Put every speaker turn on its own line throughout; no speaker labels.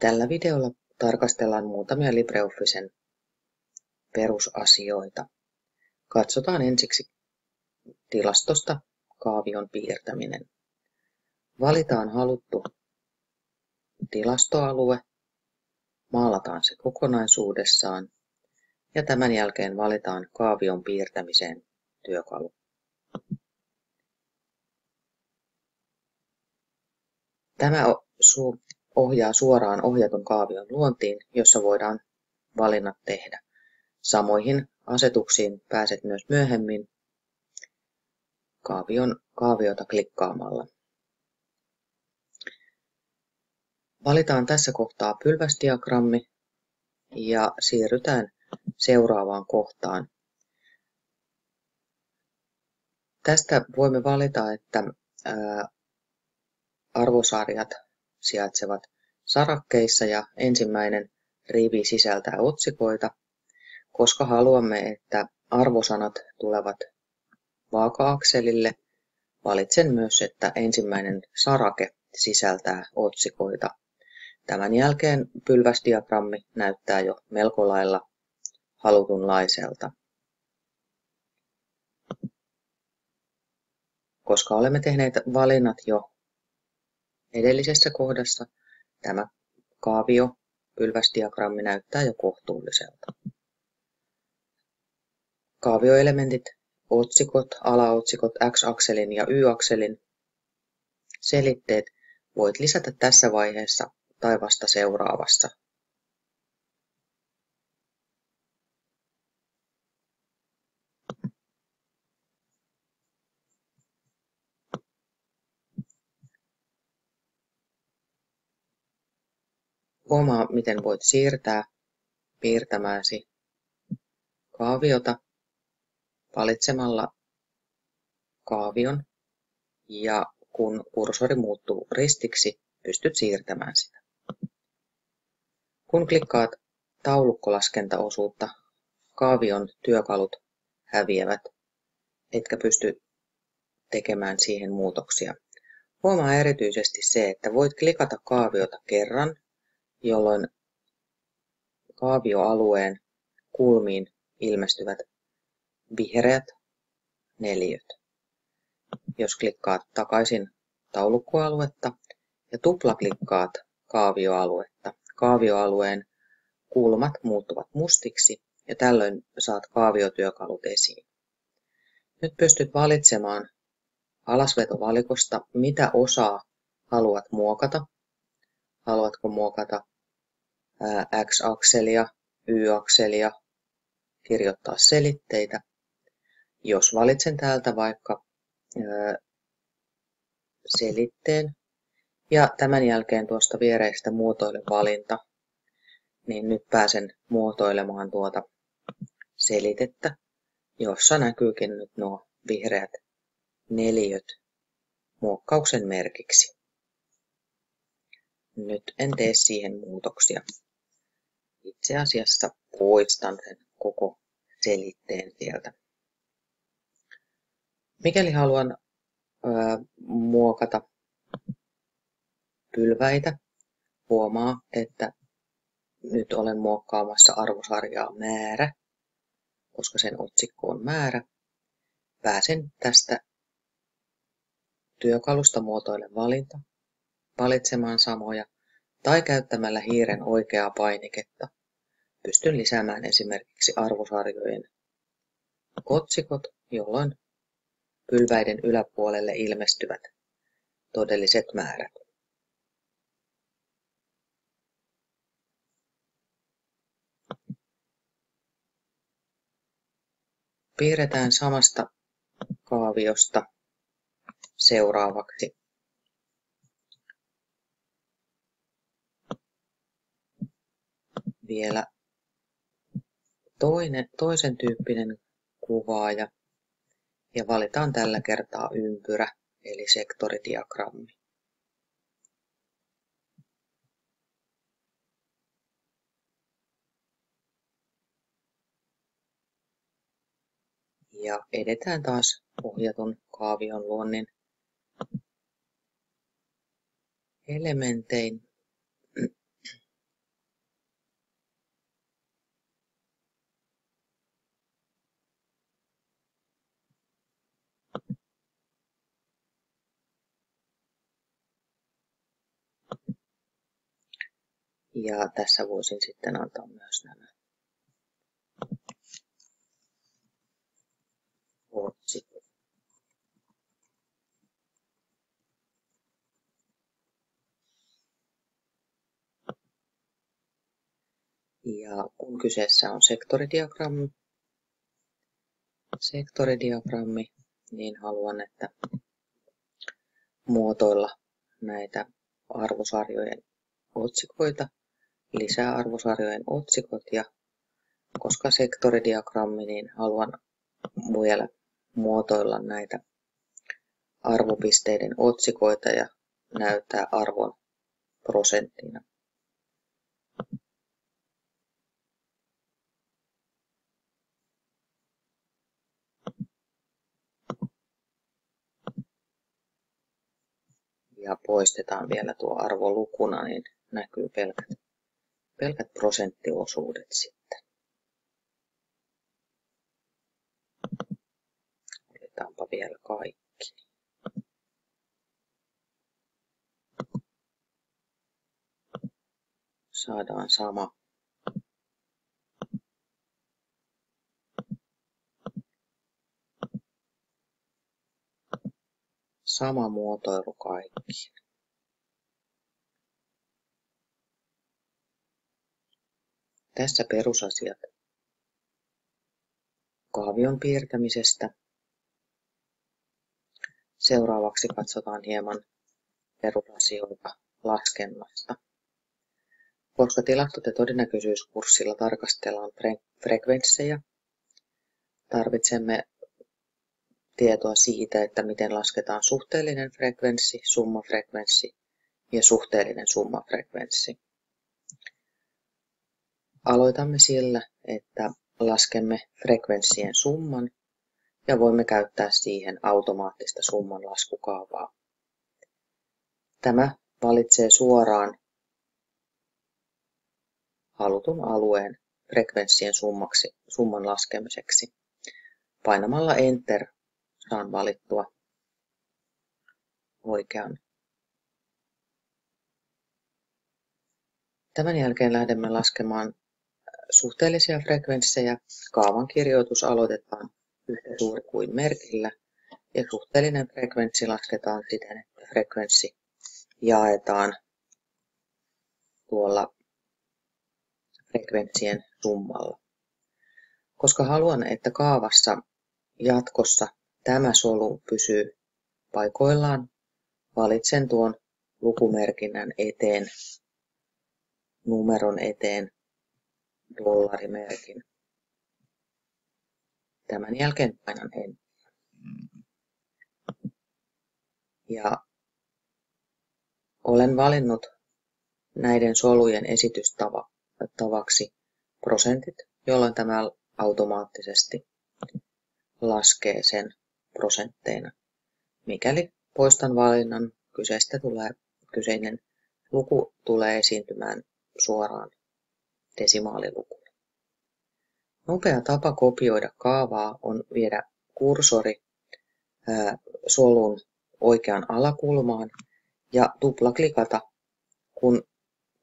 Tällä videolla tarkastellaan muutamia LibreOfficen perusasioita. Katsotaan ensiksi tilastosta kaavion piirtäminen. Valitaan haluttu tilastoalue, maalataan se kokonaisuudessaan ja tämän jälkeen valitaan kaavion piirtämiseen työkalu. Tämä ohjaa suoraan ohjatun kaavion luontiin, jossa voidaan valinnat tehdä. Samoihin asetuksiin pääset myös myöhemmin kaaviota klikkaamalla. Valitaan tässä kohtaa pylväsdiagrammi ja siirrytään seuraavaan kohtaan. Tästä voimme valita, että arvosarjat sijaitsevat sarakkeissa ja ensimmäinen rivi sisältää otsikoita. Koska haluamme, että arvosanat tulevat vaaka-akselille, valitsen myös, että ensimmäinen sarake sisältää otsikoita. Tämän jälkeen pylväsdiagrammi näyttää jo melko lailla halutunlaiselta. Koska olemme tehneet valinnat jo edellisessä kohdassa, tämä kaavio pylväsdiagrammi näyttää jo kohtuulliselta. Kaavioelementit, otsikot, alaotsikot, X-akselin ja Y-akselin selitteet voit lisätä tässä vaiheessa tai vasta seuraavassa. Huomaa, miten voit siirtää piirtämääsi kaaviota valitsemalla kaavion, ja kun kursori muuttuu ristiksi, pystyt siirtämään sitä. Kun klikkaat taulukkolaskentaosuutta, kaavion työkalut häviävät, etkä pysty tekemään siihen muutoksia. Huomaa erityisesti se, että voit klikata kaaviota kerran, jolloin kaavioalueen kulmiin ilmestyvät vihreät neliöt. Jos klikkaat takaisin taulukkoaluetta ja tuplaklikkaat kaavioaluetta, kaavioalueen kulmat muuttuvat mustiksi ja tällöin saat kaaviotyökalut esiin. Nyt pystyt valitsemaan alasvetovalikosta, mitä osaa haluat muokata. Haluatko muokata X-akselia, Y-akselia, kirjoittaa selitteitä. Jos valitsen täältä vaikka selitteen ja tämän jälkeen tuosta viereistä muotoile valinta, niin nyt pääsen muotoilemaan tuota selitettä, jossa näkyykin nyt nuo vihreät neliöt muokkauksen merkiksi. Nyt en tee siihen muutoksia. Itse asiassa poistan sen koko selitteen sieltä. Mikäli haluan muokata pylväitä, huomaa, että nyt olen muokkaamassa arvosarjaa määrä, koska sen otsikko on määrä. Pääsen tästä työkalusta muotoile valinta, valitsemaan samoja tai käyttämällä hiiren oikeaa painiketta. Pystyn lisäämään esimerkiksi arvosarjojen otsikot, jolloin pylväiden yläpuolelle ilmestyvät todelliset määrät. Piirretään samasta kaaviosta seuraavaksi vielä toisen tyyppinen kuvaaja ja valitaan tällä kertaa ympyrä eli sektoridiagrammi. Ja edetään taas ohjatun kaavion luonnin elementein. Ja tässä voisin sitten antaa myös nämä otsikot. Ja kun kyseessä on sektoridiagrammi, niin haluan, että muotoilla näitä arvosarjojen otsikoita, lisää arvosarjojen otsikot, ja koska sektoridiagrammi, niin haluan vielä muotoilla näitä arvopisteiden otsikoita ja näyttää arvon prosenttina. Ja poistetaan vielä tuo arvolukuna, niin näkyy pelkät prosenttiosuudet sitten. Otetaanpa vielä kaikki. Saadaan sama muotoilu kaikkiin. Tässä perusasiat kaavion piirtämisestä. Seuraavaksi katsotaan hieman perusasioita laskennasta. Koska tilastot- ja todennäköisyyskurssilla tarkastellaan frekvenssejä, tarvitsemme tietoa siitä, että miten lasketaan suhteellinen frekvenssi, summafrekvenssi ja suhteellinen summafrekvenssi. Aloitamme sillä, että laskemme frekvenssien summan ja voimme käyttää siihen automaattista summanlaskukaavaa. Tämä valitsee suoraan halutun alueen frekvenssien summan laskemiseksi. Painamalla Enter saan valittua oikean. Tämän jälkeen lähdemme laskemaan suhteellisia frekvenssejä. Kaavan kirjoitus aloitetaan yhtä suuri kuin merkillä ja suhteellinen frekvenssi lasketaan siten, että frekvenssi jaetaan tuolla frekvenssien summalla. Koska haluan, että kaavassa jatkossa tämä solu pysyy paikoillaan, valitsen tuon lukumerkinnän eteen, numeron eteen dollarimerkin. Tämän jälkeen painan Enter. Ja olen valinnut näiden solujen esitystavaksi prosentit, jolloin tämä automaattisesti laskee sen prosentteina. Mikäli poistan valinnan, kyseinen luku tulee esiintymään suoraan desimaalilukuna. Nopea tapa kopioida kaavaa on viedä kursori solun oikeaan alakulmaan ja tuplaklikata, kun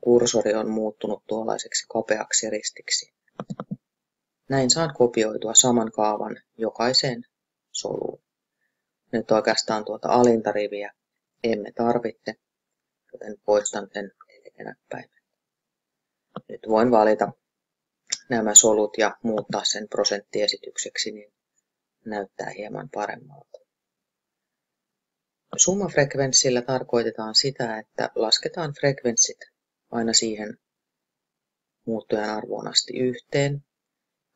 kursori on muuttunut tuollaiseksi kapeaksi ristiksi. Näin saan kopioitua saman kaavan jokaiseen soluun. Nyt oikeastaan tuota alinta riviä emme tarvitse, joten poistan sen näppäimen. Nyt voin valita nämä solut ja muuttaa sen prosenttiesitykseksi, niin näyttää hieman paremmalta. Summafrekvenssillä tarkoitetaan sitä, että lasketaan frekvenssit aina siihen muuttujan arvoon asti yhteen,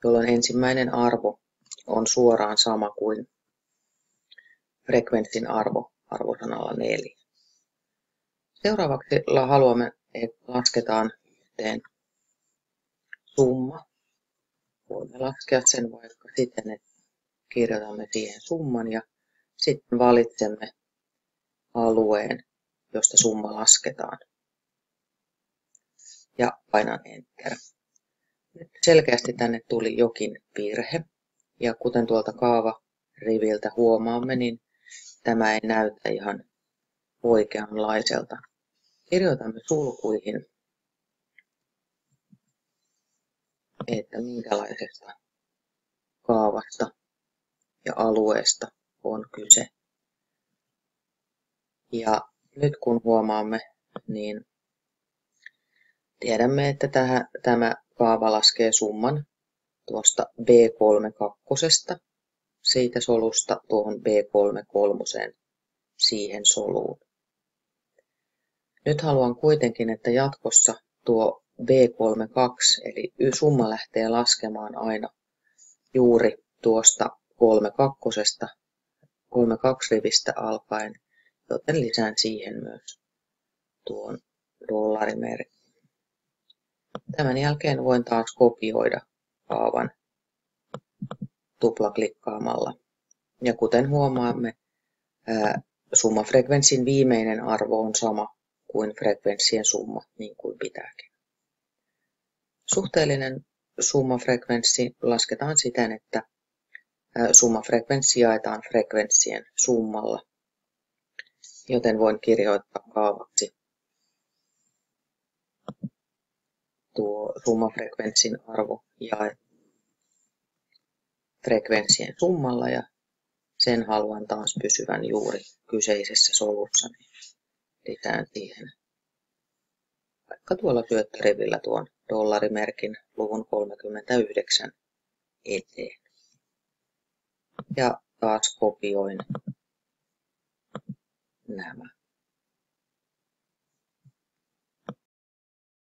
jolloin ensimmäinen arvo on suoraan sama kuin frekvenssin arvo arvosanalla 4. Seuraavaksi haluamme, että lasketaan yhteen summa. Voimme laskea sen vaikka siten, että kirjoitamme siihen summan ja sitten valitsemme alueen, josta summa lasketaan. Ja painan Enter. Nyt selkeästi tänne tuli jokin virhe. Ja kuten tuolta kaavariviltä huomaamme, niin tämä ei näytä ihan oikeanlaiselta. Kirjoitamme sulkuihin että minkälaisesta kaavasta ja alueesta on kyse. Ja nyt kun huomaamme, niin tiedämme, että tämä kaava laskee summan tuosta B32 siitä solusta tuohon B33 siihen soluun. Nyt haluan kuitenkin, että jatkossa tuo B32 eli summa lähtee laskemaan aina juuri tuosta 32 rivistä alkaen, joten lisään siihen myös tuon dollarimerkin. Tämän jälkeen voin taas kopioida kaavan tuplaklikkaamalla. Ja kuten huomaamme, summafrekvenssin viimeinen arvo on sama kuin frekvenssien summa, niin kuin pitääkin. Suhteellinen summafrekvenssi lasketaan siten, että summafrekvenssi jaetaan frekvenssien summalla, joten voin kirjoittaa kaavaksi tuo summafrekvenssin arvo jae frekvenssien summalla ja sen haluan taas pysyvän juuri kyseisessä solussa. Lisään siihen vaikka tuolla syöttörivillä tuon dollarimerkin luvun 39 eteen. Ja taas kopioin nämä.